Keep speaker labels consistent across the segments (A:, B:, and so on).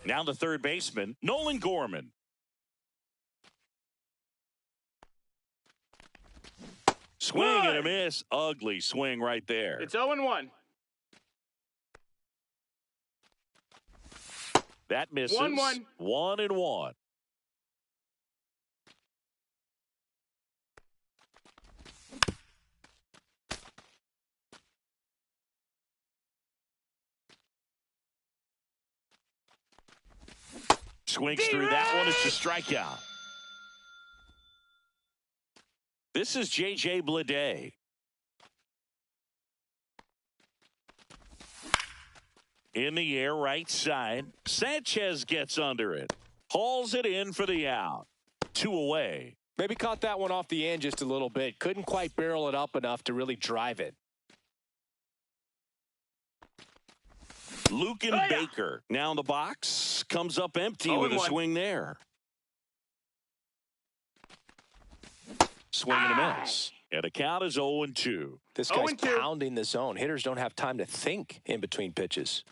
A: Now the third baseman, Nolan Gorman. Swing and a miss. Ugly swing right there.
B: It's 0-1.
A: That misses.
B: 1-1.
A: 1-1. Swings through that one. It's a strikeout. This is J.J. Bleday. In the air, right side. Sanchez gets under it. Hauls it in for the out. 2 away.
C: Maybe caught that one off the end just a little bit. Couldn't quite barrel it up enough to really drive it.
A: Luken Baker now in the box. Comes up empty with a swing there. Swing and a miss. And the count is 0-2.
C: This guy's pounding the zone. Hitters don't have time to think in between pitches.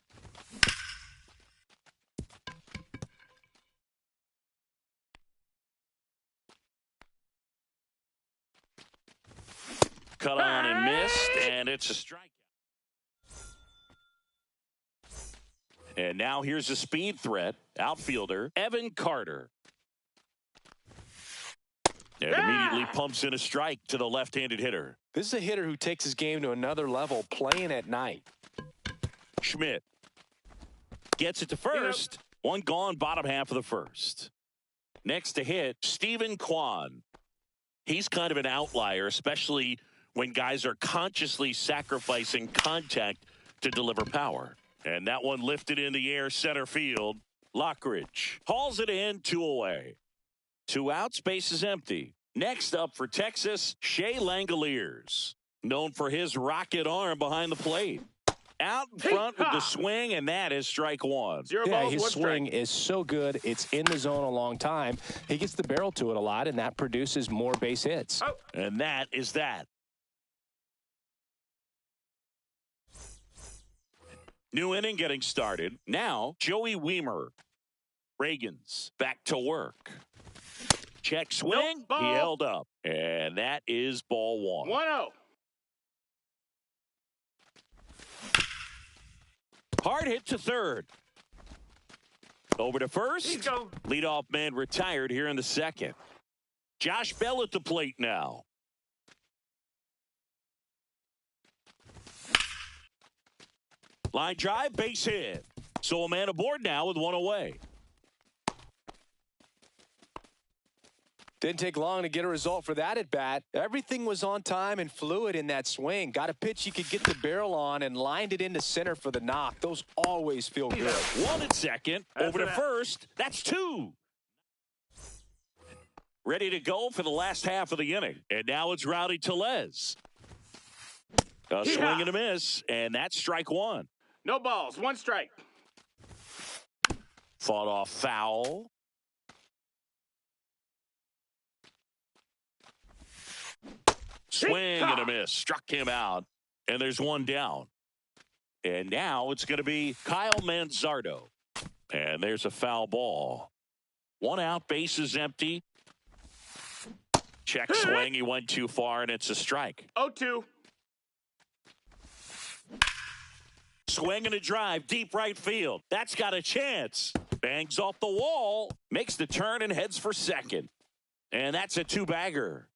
A: Cut on and missed, and it's a strikeout. And now here's a speed threat. Outfielder, Evan Carter. And immediately pumps in a strike to the left-handed hitter.
C: This is a hitter who takes his game to another level playing at night.
A: Schmidt gets it to first. One gone, bottom half of the first. Next to hit, Stephen Kwan. He's kind of an outlier, especially when guys are consciously sacrificing contact to deliver power. And that one lifted in the air, center field. Lockridge hauls it in, 2 away. 2 outs, base is empty. Next up for Texas, Shea Langoliers, known for his rocket arm behind the plate. Out in front with the swing, and that is strike 1.
C: Yeah, his swing is so good. It's in the zone a long time. He gets the barrel to it a lot, and that produces more base hits.
A: And that is that. New inning getting started. Now, Joey Wiemer. Reagans back to work. Check swing. He held up. And that is ball 1.
B: 1-0.
A: Hard hit to third. Over to first. Leadoff man retired here in the second. Josh Bell at the plate now. Line drive, base hit. So a man aboard now with 1 away.
C: Didn't take long to get a result for that at bat. Everything was on time and fluid in that swing. Got a pitch you could get the barrel on and lined it into center for the knock. Those always feel good.
A: 1 at second. Over to first. That's 2. Ready to go for the last half of the inning. And now it's Rowdy Tellez. A swing and a miss. And that's strike 1.
B: No balls. 1 strike.
A: Fought off foul. Swing and a miss. Struck him out. And there's 1 down. And now it's going to be Kyle Manzardo. And there's a foul ball. 1 out. Base is empty. Check swing. He went too far, and it's a strike.
B: 0-2.
A: Swing and a drive. Deep right field. That's got a chance. Bangs off the wall. Makes the turn and heads for second. And that's a 2-bagger.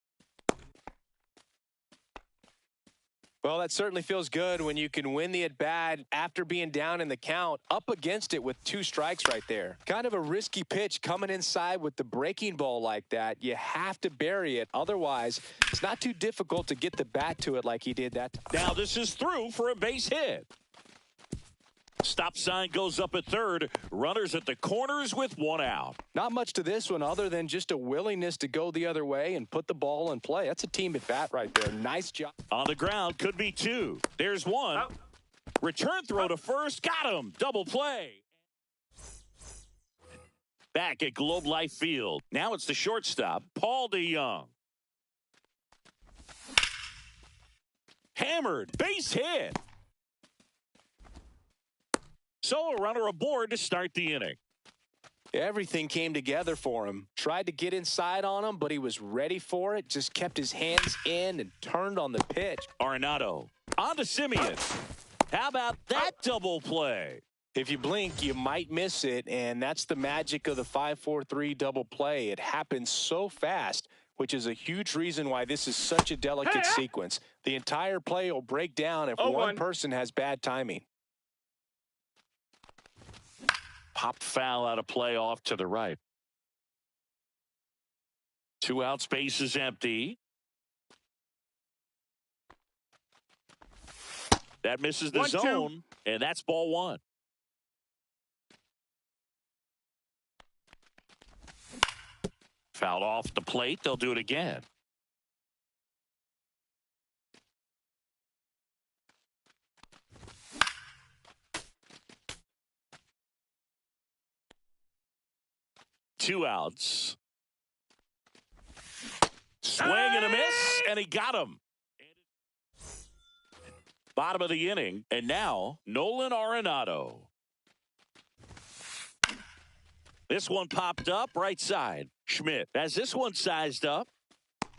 C: Well, that certainly feels good when you can win the at-bat after being down in the count, up against it with 2 strikes right there. Kind of a risky pitch coming inside with the breaking ball like that. You have to bury it. Otherwise, it's not too difficult to get the bat to it like he did that time.
A: Now this is through for a base hit. Stop sign goes up at third. Runners at the corners with 1 out.
C: Not much to this one other than just a willingness to go the other way and put the ball in play. That's a team at bat right there. Nice job.
A: On the ground, could be 2. There's 1.
B: Out.
A: Return throw to first. Got him. Double play. Back at Globe Life Field. Now it's the shortstop, Paul DeYoung. Hammered. Base hit. So a runner aboard to start the inning.
C: Everything came together for him. Tried to get inside on him, but he was ready for it. Just kept his hands in and turned on the pitch.
A: Arenado on to Simeon. How about that double play?
C: If you blink, you might miss it, and that's the magic of the 5-4-3 double play. It happens so fast, which is a huge reason why this is such a delicate sequence. The entire play will break down if one person has bad timing.
A: Popped foul out of play off to the right. 2 out, space is empty. That misses the
B: 1-2.
A: zone, and that's ball 1. Fouled off the plate. They'll do it again. Two outs. Swing and a miss, and he got him. Bottom of the inning, and now Nolan Arenado. This one popped up right side. Schmidt has this one sized up.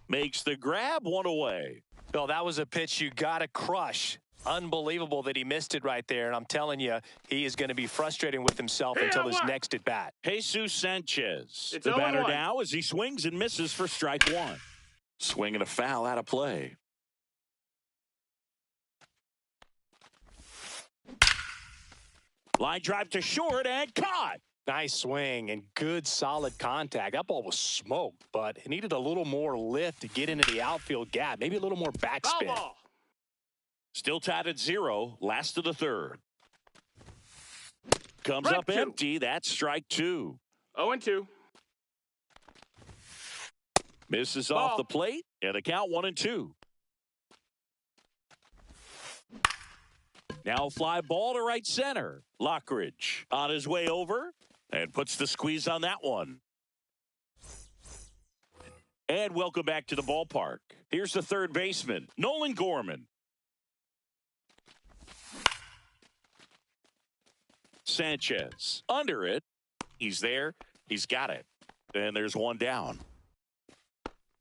A: Makes the grab, 1 away.
C: Bill, that was a pitch you got to crush. Unbelievable that he missed it right there. And I'm telling you, he is going to be frustrating with himself until his next at bat.
A: Jesus Sanchez.
B: It's
A: the batter
B: 0-1.
A: now as he swings and misses for strike 1. Swing and a foul out of play. Line drive to short and caught.
C: Nice swing and good solid contact. That ball was smoked, but it needed a little more lift to get into the outfield gap. Maybe a little more backspin.
A: Still tied at 0. Last of the third. Comes
B: Strike
A: up
B: 2.
A: empty. That's strike 2.
B: 0-2.
A: Misses
B: Ball.
A: off the plate. And the count 1-2. Now fly ball to right center. Lockridge on his way over and puts the squeeze on that one. And welcome back to the ballpark. Here's the third baseman, Nolan Gorman. Sanchez under it. He's there. He's got it. And there's one down.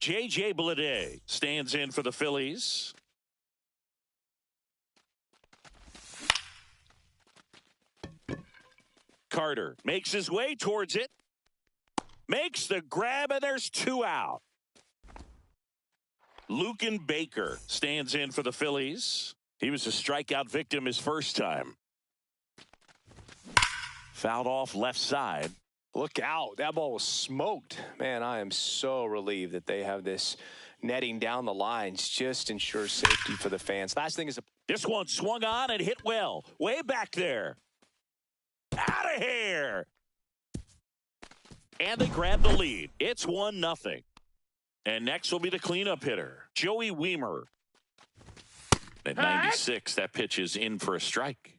A: J.J. Bleday stands in for the Phillies. Carter makes his way towards it. Makes the grab, and there's 2 out. Luken Baker stands in for the Phillies. He was a strikeout victim his first time. Fouled off left side.
C: Look out. That ball was smoked. Man, I am so relieved that they have this netting down the lines. Just ensures safety for the fans. Last thing is
A: This one swung on and hit well. Way back there. Out of here. And they grab the lead. It's 1-0. And next will be the cleanup hitter, Joey Wiemer. At 96, that pitch is in for a strike.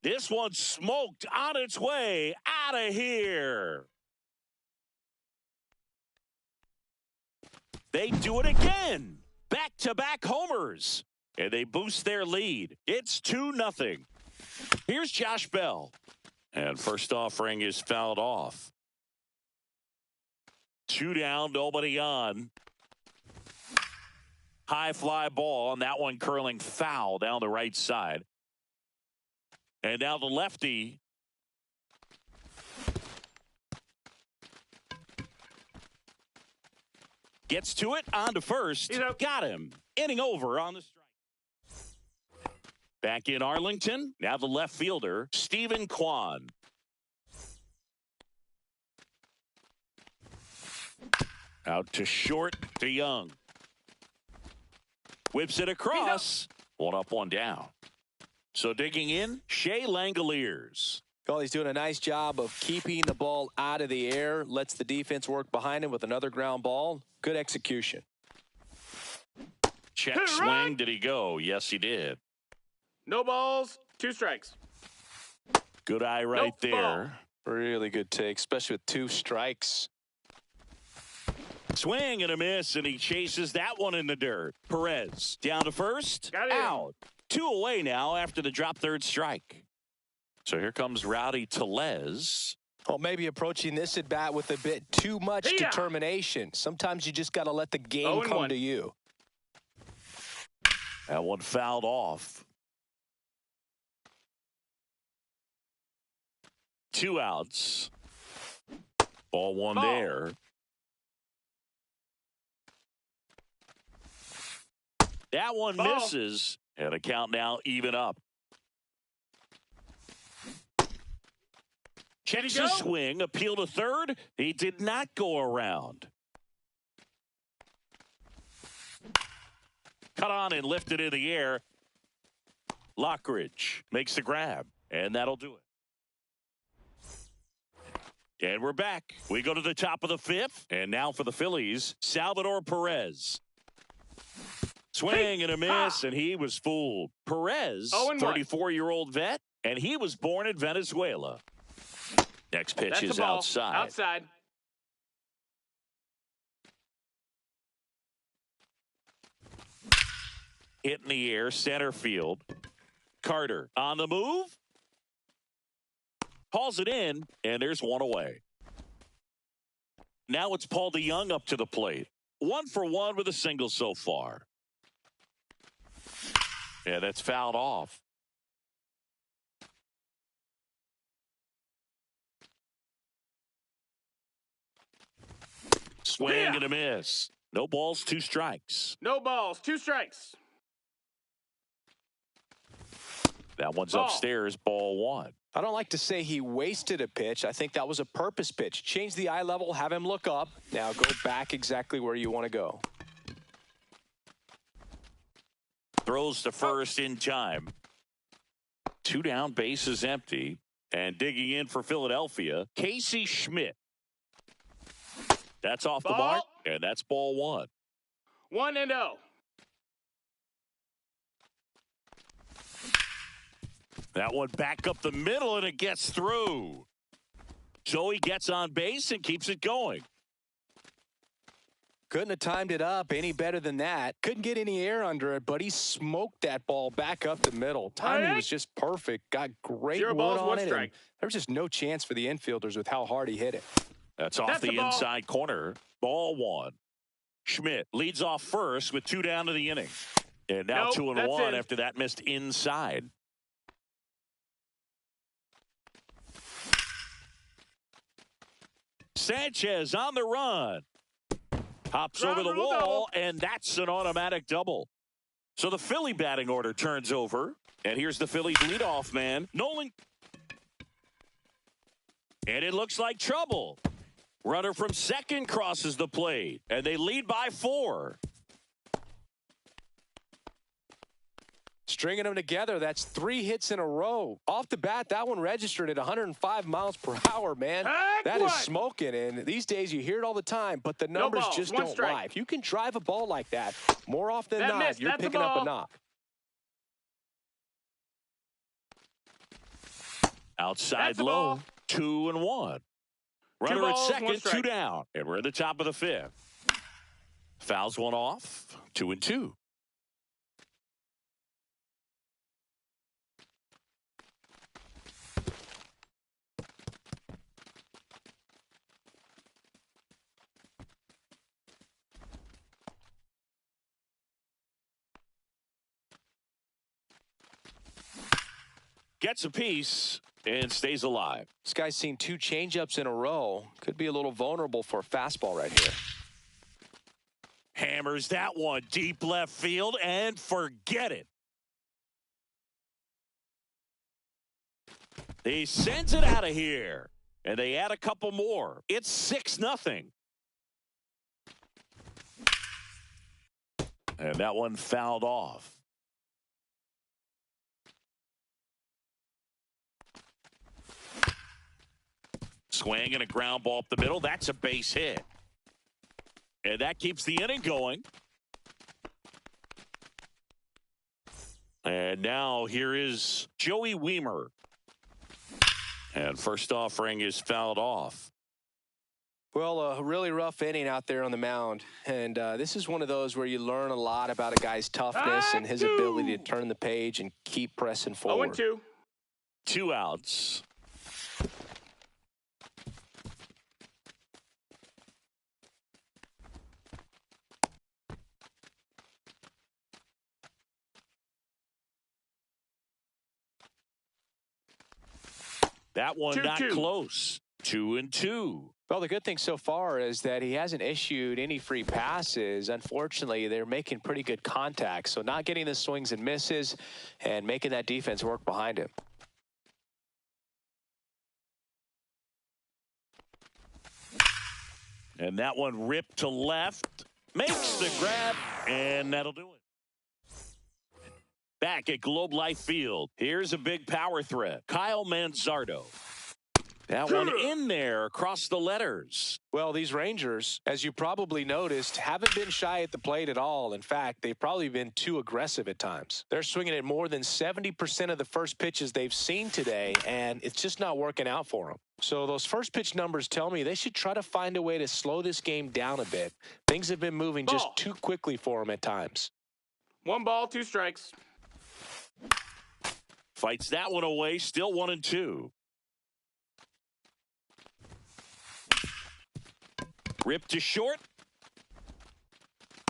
A: This one smoked on its way out of here. They do it again. Back-to-back homers. And they boost their lead. It's 2-0. Here's Josh Bell. And first offering is fouled off. 2 down, nobody on. High fly ball, and that one curling foul down the right side. And now the lefty. Gets to it, on to first. Got him. Inning over on the strike. Back in Arlington. Now the left fielder, Stephen Kwan. Out to short to Young. Whips it across. One up, one down. So digging in, Shea Langoliers.
C: Well, he's doing a nice job of keeping the ball out of the air. Lets the defense work behind him with another ground ball. Good execution.
A: Check swing. Did he go? Yes, he did.
B: No balls, 2 strikes.
A: Good eye right there.
C: Really good take, especially with 2 strikes.
A: Swing and a miss, and he chases that one in the dirt. Perez down to first. Out. 2 away now after the drop third strike. So here comes Rowdy Tellez.
C: Well, maybe approaching this at bat with a bit too much determination. Sometimes you just got to let the game come to you.
A: That one fouled off. 2 outs. Ball 1 there. That one misses, and the count now even up. Checks his swing, appeal to third. He did not go around. Cut on and lifted in the air. Lockridge makes the grab, and that'll do it. And we're back. We go to the top of the 5th, and now for the Phillies, Salvador Perez. Swing and a miss, and he was fooled. Perez, 34-year-old vet, and he was born in Venezuela. Next pitch is outside.
B: Outside.
A: Hit in the air, center field. Carter on the move. Hauls it in, and there's 1 away. Now it's Paul DeJong up to the plate. 1 for 1 with a single so far. Yeah, that's fouled off. Swing and a miss. No balls, 2 strikes.
B: No balls, 2 strikes.
A: That one's upstairs, ball 1.
C: I don't like to say he wasted a pitch. I think that was a purpose pitch. Change the eye level, have him look up. Now go back exactly where you want to go.
A: Throws to first in time. 2 down, base is empty. And digging in for Philadelphia, Casey Schmidt. That's off the mark, and that's ball 1.
B: 1-0.
A: That one back up the middle, and it gets through. So he gets on base and keeps it going.
C: Couldn't have timed it up any better than that. Couldn't get any air under it, but he smoked that ball back up the middle. Timing was just perfect. Got great wood on it. There was just no chance for the infielders with how hard he hit it.
A: That's off the inside corner. Ball 1. Schmidt leads off first with 2 down to the inning. And now 2-1 after that missed inside. Sanchez on the run. Hops over the wall, and that's an automatic double. So the Philly batting order turns over. And here's the Phillies leadoff man, Nolan. And it looks like trouble. Runner from second crosses the plate, and they lead by 4.
C: Stringing them together, that's 3 hits in a row. Off the bat, that one registered at 105 miles per hour, man. That is smoking, and these days you hear it all the time, but the numbers just don't lie. If you can drive a ball like that, more often than not, you're picking up a knock.
A: Outside low, 2-1. Runner at second, 2 down. And we're at the top of the 5th. Fouls one off, 2-2. Gets a piece and stays alive.
C: This guy's seen 2 changeups in a row. Could be a little vulnerable for a fastball right here.
A: Hammers that one deep left field and forget it. He sends it out of here, and they add a couple more. It's 6-0. And that one fouled off. Swing and a ground ball up the middle. That's a base hit. And that keeps the inning going. And now here is Joey Wiemer. And first offering is fouled off.
C: Well, a really rough inning out there on the mound. And this is one of those where you learn a lot about a guy's toughness and his ability to turn the page and keep pressing forward.
B: 0-2.
A: 2 outs. That one
B: 2-2.
A: not close. 2-2.
C: Well, the good thing so far is that he hasn't issued any free passes. Unfortunately, they're making pretty good contact. So not getting the swings and misses and making that defense work behind him.
A: And that one ripped to left. Makes the grab, and that'll do it. Back at Globe Life Field, here's a big power threat. Kyle Manzardo. That one in there across the letters.
C: Well, these Rangers, as you probably noticed, haven't been shy at the plate at all. In fact, they've probably been too aggressive at times. They're swinging at more than 70% of the first pitches they've seen today, and it's just not working out for them. So those first pitch numbers tell me they should try to find a way to slow this game down a bit. Things have been moving just too quickly for them at times.
B: 1 ball, 2 strikes.
A: Fights that one away, still 1-2. Ripped to short.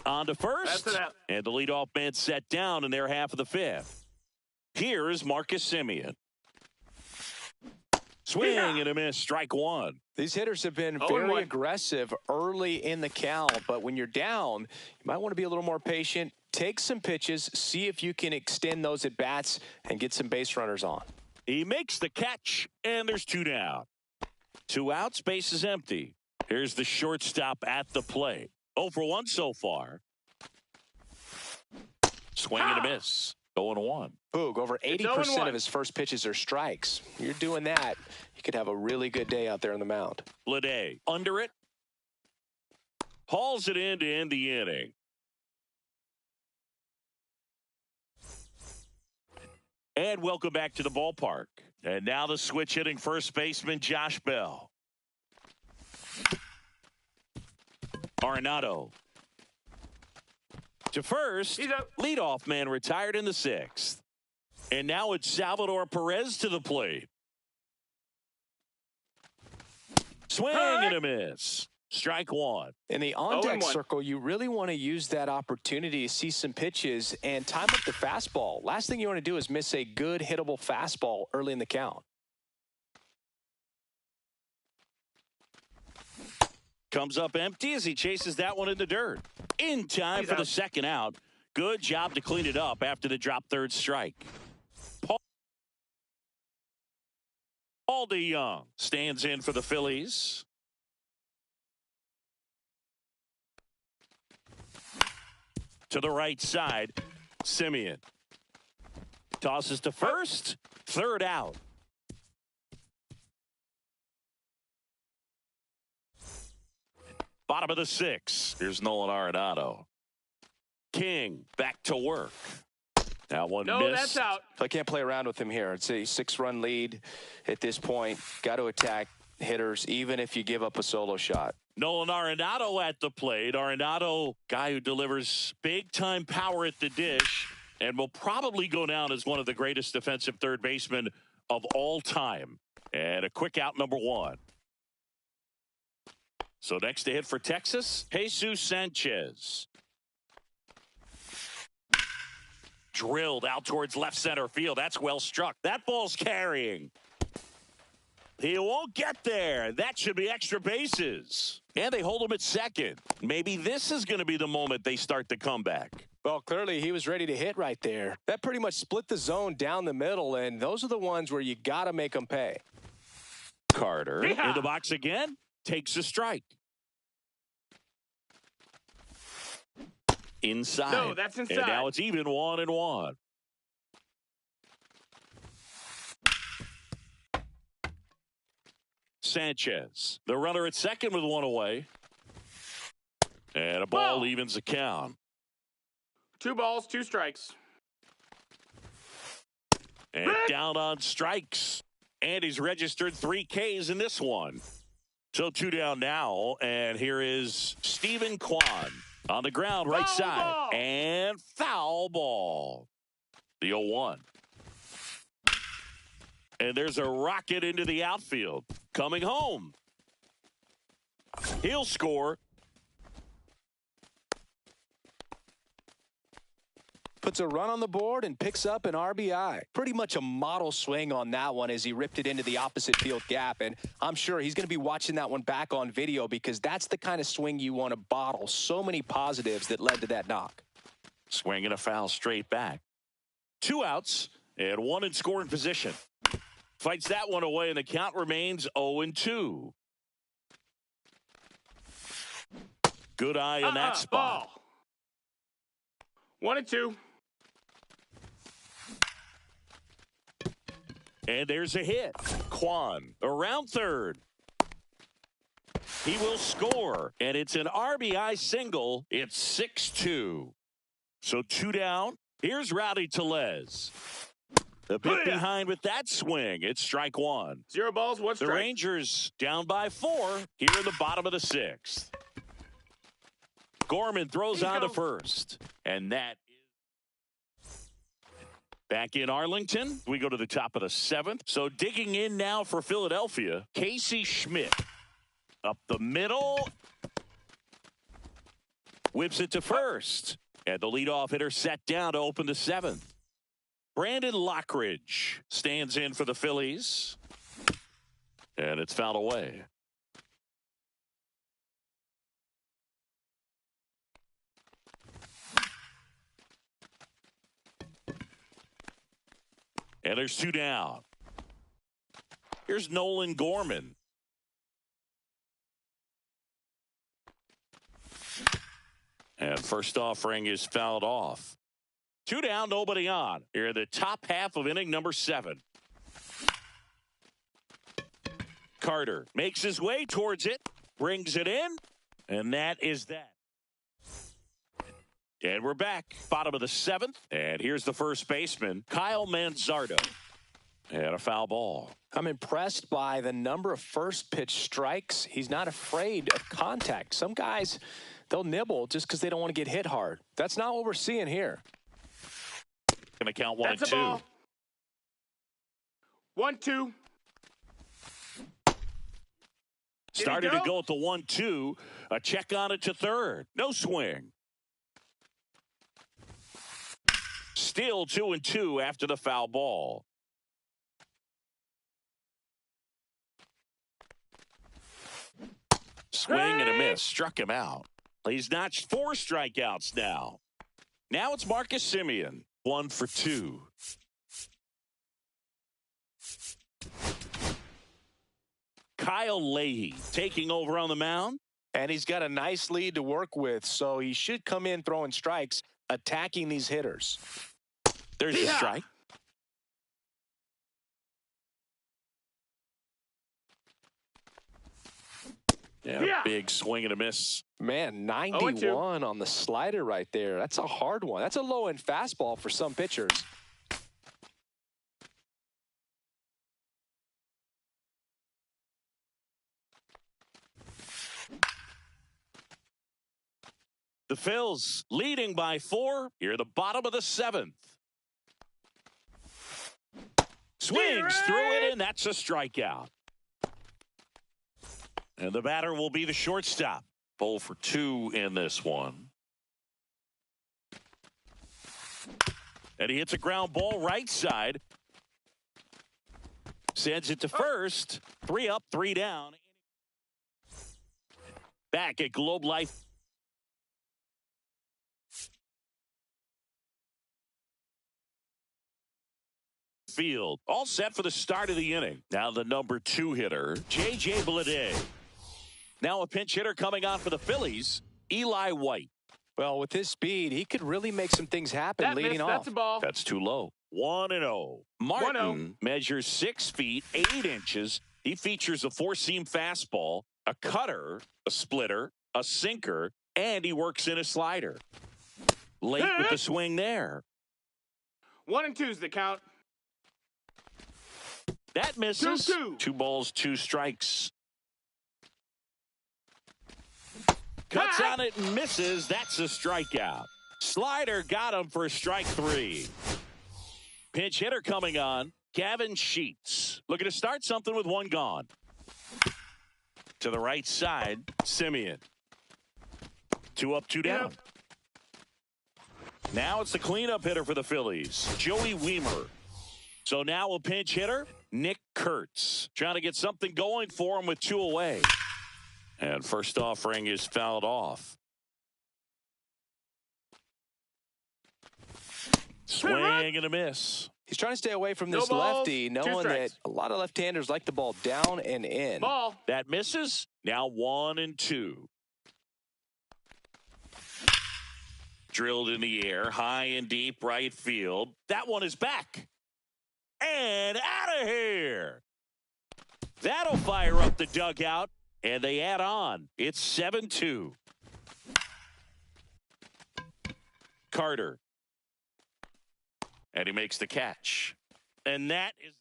A: On to first.
B: That's it out.
A: And the leadoff man set down in their half of the 5th. Here's Marcus Semien. Swing and a miss, strike 1.
C: These hitters have been very aggressive early in the count, but when you're down, you might want to be a little more patient. Take some pitches, see if you can extend those at bats and get some base runners on.
A: He makes the catch, and there's 2 down. 2 outs, base is empty. Here's the shortstop at the plate. 0 for 1 so far. Swing and a miss. 0-1.
C: Boog, over 80% of his first pitches are strikes. You're doing that, you could have a really good day out there on the mound.
A: Lede under it. Hauls it in to end the inning. And welcome back to the ballpark. And now the switch hitting first baseman Josh Bell. Arenado. To first, leadoff man retired in the 6th. And now it's Salvador Perez to the plate. Swing and a miss. Strike 1.
C: In the on-deck circle, you really want to use that opportunity to see some pitches and time up the fastball. Last thing you want to do is miss a good hittable fastball early in the count.
A: Comes up empty as he chases that one in the dirt. In time for the 2nd out. Good job to clean it up after the drop 3rd strike. Paul DeJong stands in for the Phillies. To the right side, Semien. Tosses to first. 3rd out. Bottom of the 6th. Here's Nolan Arenado. King back to work. That one missed.
B: That's out.
C: I can't play around with him here. It's a 6-run lead at this point. Got to attack hitters, even if you give up a solo shot.
A: Nolan Arenado at the plate. Arenado, guy who delivers big-time power at the dish and will probably go down as one of the greatest defensive third basemen of all time. And a quick out, number 1. So next to hit for Texas, Jesus Sanchez. Drilled out towards left center field. That's well struck. That ball's carrying. He won't get there. That should be extra bases. And they hold him at second. Maybe this is going to be the moment they start the comeback.
C: Well, clearly he was ready to hit right there. That pretty much split the zone down the middle, and those are the ones where you got to make them pay.
A: Carter in the box again, takes a strike. Inside.
B: No, that's inside.
A: And now it's even 1-1. Sanchez, the runner at second with one away. And a ball evens the count.
B: 2 balls, 2 strikes.
A: And down on strikes. And he's registered 3 Ks in this one. So 2 down now. And here is Steven Kwan on the ground, right side.
B: Ball.
A: And foul ball. The 0-1. And there's a rocket into the outfield. Coming home. He'll score.
C: Puts a run on the board and picks up an RBI. Pretty much a model swing on that one as he ripped it into the opposite field gap. And I'm sure he's going to be watching that one back on video because that's the kind of swing you want to bottle. So many positives that led to that knock.
A: Swing and a foul straight back. 2 outs and 1 in scoring position. Fights that one away and the count remains 0-2. Good eye in that spot.
B: Ball. 1-2.
A: And there's a hit. Kwan around third. He will score. And it's an RBI single. It's 6-2. So 2 down. Here's Rowdy Tellez. The bit behind with that swing. It's strike 1.
B: 0 balls, 1 strike.
A: The Rangers down by 4 here in the bottom of the 6th. Gorman throws on to first. And that is back in Arlington. We go to the top of the 7th. So digging in now for Philadelphia, Casey Schmidt. Up the middle. Whips it to first. And the leadoff hitter set down to open the 7th. Brandon Lockridge stands in for the Phillies. And it's fouled away. And there's 2 down. Here's Nolan Gorman. And first offering is fouled off. 2 down, nobody on. Here in the top half of inning number 7. Carter makes his way towards it, brings it in, and that is that. And we're back, bottom of the 7th, and here's the first baseman, Kyle Manzardo. And a foul ball.
C: I'm impressed by the number of first pitch strikes. He's not afraid of contact. Some guys, they'll nibble just because they don't want to get hit hard. That's not what we're seeing here.
A: Going to count 1
B: That's
A: and 2.
B: A ball. 1-2.
A: Started to go at the 1-2. A check on it to third. No swing. Still 2-2 after the foul ball. Swing and a miss. Struck him out. He's notched 4 strikeouts now. Now it's Marcus Semien. 1 for 2. Kyle Leahy taking over on the mound.
C: And he's got a nice lead to work with, so he should come in throwing strikes, attacking these hitters.
A: There's a strike. Yeah, big swing and a miss.
C: Man, 91 on the slider right there. That's a hard one. That's a low-end fastball for some pitchers.
A: The Phils leading by 4 here at the bottom of the 7th. Swings through it, and that's a strikeout. And the batter will be the shortstop. 0 for 2 in this one. And he hits a ground ball right side. Sends it to first. 3 up, 3 down. Back at Globe Life Field. All set for the start of the inning. Now the number 2 hitter, J.J. Bleday. Now a pinch hitter coming on for the Phillies, Eli White.
C: Well, with his speed, he could really make some things happen
B: That
C: leading
B: missed.
C: off.
B: That's a ball.
A: That's too low. 1-0. Martin measures 6 feet 8 inches. He features a 4-seam fastball, a cutter, a splitter, a sinker, and he works in a slider. Late with the swing there.
B: 1 and 2's the count.
A: That misses.
B: 2-2.
A: 2 balls, 2 strikes. Cuts on it and misses. That's a strikeout. Slider got him for strike 3. Pinch hitter coming on, Gavin Sheets. Looking to start something with 1 gone. To the right side, Simeon. 2 up, 2 down. Now it's the cleanup hitter for the Phillies, Joey Wiemer. So now a pinch hitter, Nick Kurtz. Trying to get something going for him with 2 away. And first offering is fouled off. Swing and a miss.
C: He's trying to stay away from this lefty, knowing that a lot of left-handers like the ball down and in.
B: Ball.
A: That misses. Now 1 and 2. Drilled in the air, high and deep right field. That one is back. And out of here. That'll fire up the dugout. And they add on. It's 7-2. Carter. And he makes the catch. And that is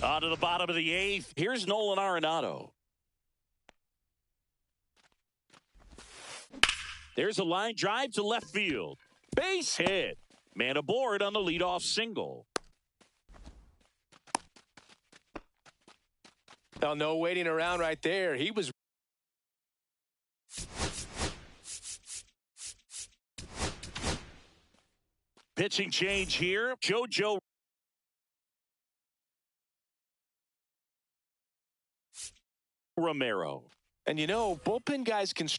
A: that. On to the bottom of the 8th. Here's Nolan Arenado. There's a line drive to left field. Base hit. Man aboard on the leadoff single.
C: Now, no waiting around right there. He was.
A: Pitching change here. JoJo Romero.
C: And you know, bullpen guys can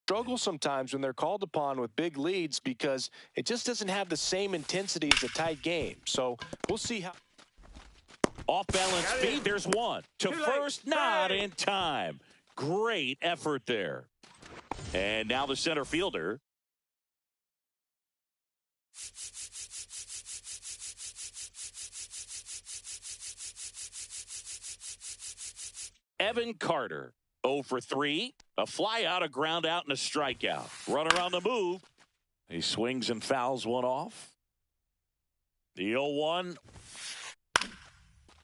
C: struggle sometimes when they're called upon with big leads because it just doesn't have the same intensity as a tight game. So we'll see how.
A: Off balance speed. There's 1 to first, not in time. Great effort there. And now the center fielder. Evan Carter. 0 for 3. A fly out, a ground out, and a strikeout. Runner on the move. He swings and fouls one off. The 0-1.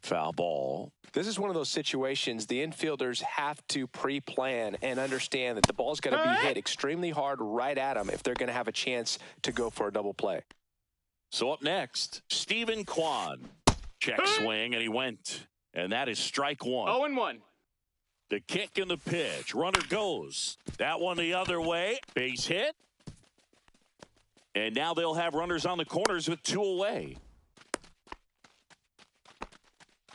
A: Foul ball.
C: This is one of those situations the infielders have to pre-plan and understand that the ball's got to be hit extremely hard right at them if they're going to have a chance to go for a double play.
A: So up next, Stephen Kwan. Check swing, and he went. And that is strike 1.
B: 0-1.
A: The kick and the pitch. Runner goes. That one the other way. Base hit. And now they'll have runners on the corners with 2 away.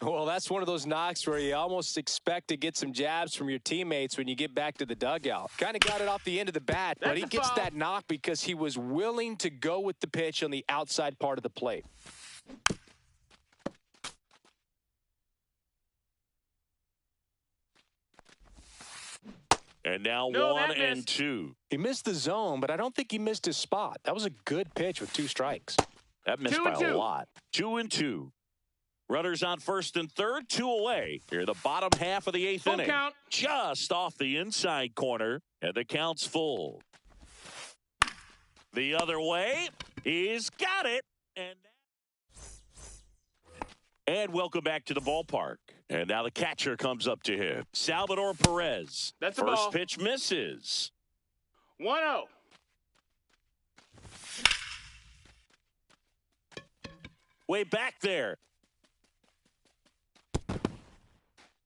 C: Well, that's one of those knocks where you almost expect to get some jabs from your teammates when you get back to the dugout. Kind of got it off the end of the bat, but he gets that knock because he was willing to go with the pitch on the outside part of the plate.
A: And now 1 and 2.
C: He missed the zone, but I don't think he missed his spot. That was a good pitch with 2 strikes.
A: That missed by a lot. 2 and 2. Runners on first and third, 2 away. Here, the bottom half of the 8th inning.
B: Count.
A: Just off the inside corner, and the count's full. The other way, he's got it. And welcome back to the ballpark. And now the catcher comes up to him. Salvador Perez.
B: That's a
A: First
B: ball.
A: pitch misses.
B: 1-0.
A: Way back there.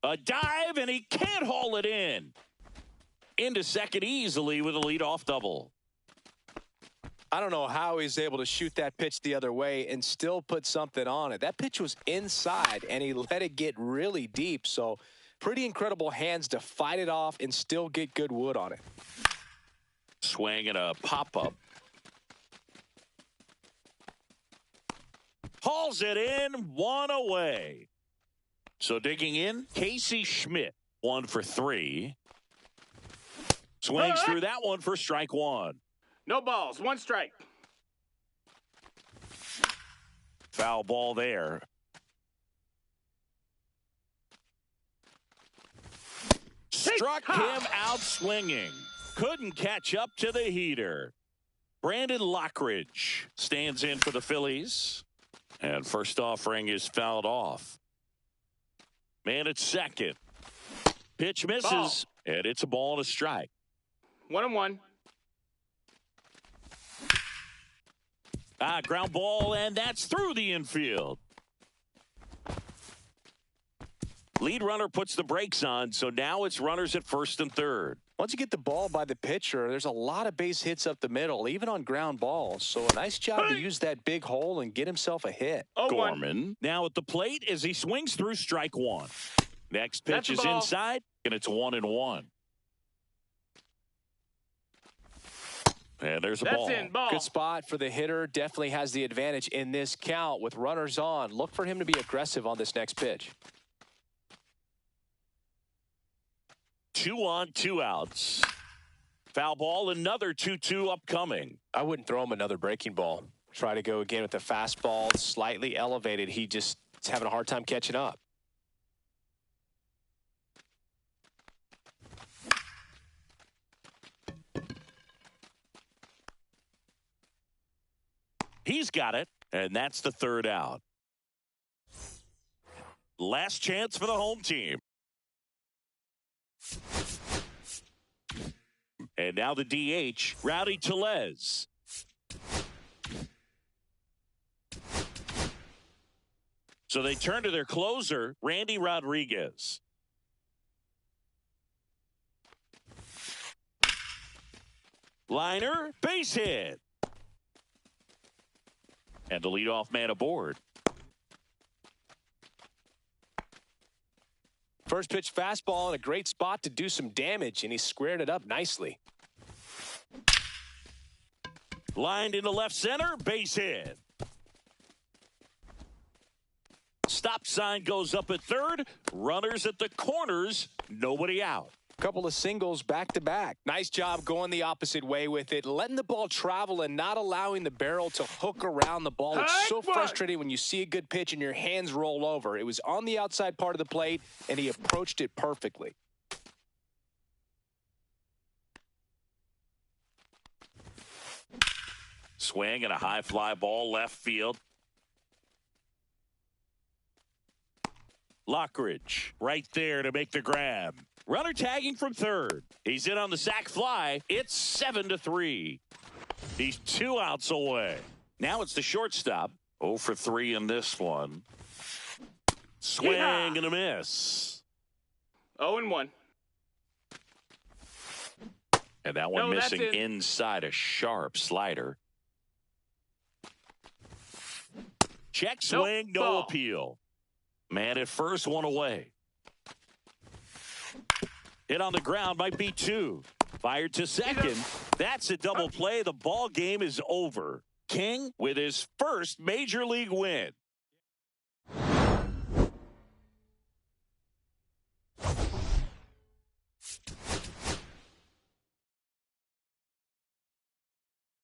A: A dive, and he can't haul it in. Into second easily with a leadoff double.
C: I don't know how he's able to shoot that pitch the other way and still put something on it. That pitch was inside, and he let it get really deep. So pretty incredible hands to fight it off and still get good wood on it.
A: Swing and a pop-up. Hauls it in, 1 away. So digging in, Casey Schmidt, 1 for 3. Swings through that one for strike 1.
B: No balls, 1 strike.
A: Foul ball there. Struck him out swinging. Couldn't catch up to the heater. Brandon Lockridge stands in for the Phillies. And first offering is fouled off. Man at second. Pitch misses.
B: Ball.
A: And it's a ball and a strike.
B: 1-1.
A: Ground ball, and that's through the infield. Lead runner puts the brakes on, so now it's runners at first and third.
C: Once you get the ball by the pitcher, there's a lot of base hits up the middle, even on ground balls. So a nice job to use that big hole and get himself a hit.
A: Gorman now at the plate as he swings through strike 1. Next pitch is inside, and it's 1-1. And there's a ball.
B: Ball.
C: Good spot for the hitter. Definitely has the advantage in this count with runners on. Look for him to be aggressive on this next pitch.
A: 2 on, 2 outs. Foul ball, another 2-2 upcoming.
C: I wouldn't throw him another breaking ball. Try to go again with the fastball, slightly elevated. He just is having a hard time catching up.
A: He's got it, and that's the third out. Last chance for the home team. And now the DH, Rowdy Tellez. So they turn to their closer, Randy Rodriguez. Liner, base hit. And the leadoff man aboard.
C: First pitch fastball in a great spot to do some damage, and he squared it up nicely.
A: Lined into left center, base hit. Stop sign goes up at third. Runners at the corners, nobody out.
C: Couple of singles back-to-back. Nice job going the opposite way with it, letting the ball travel and not allowing the barrel to hook around the ball. It's so frustrating when you see a good pitch and your hands roll over. It was on the outside part of the plate, and he approached it perfectly.
A: Swing and a high fly ball left field. Lockridge right there to make the grab. Runner tagging from third. He's in on the sac fly. It's 7-3. He's 2 outs away. Now it's the shortstop. 0 for 3 in this one. Swing and a miss.
B: 0-1.
A: And that one missing inside a sharp slider. Check swing, no appeal. Man at first, 1 away. Hit on the ground, might be 2. Fired to second. That's a double play. The ball game is over. King with his first major league win.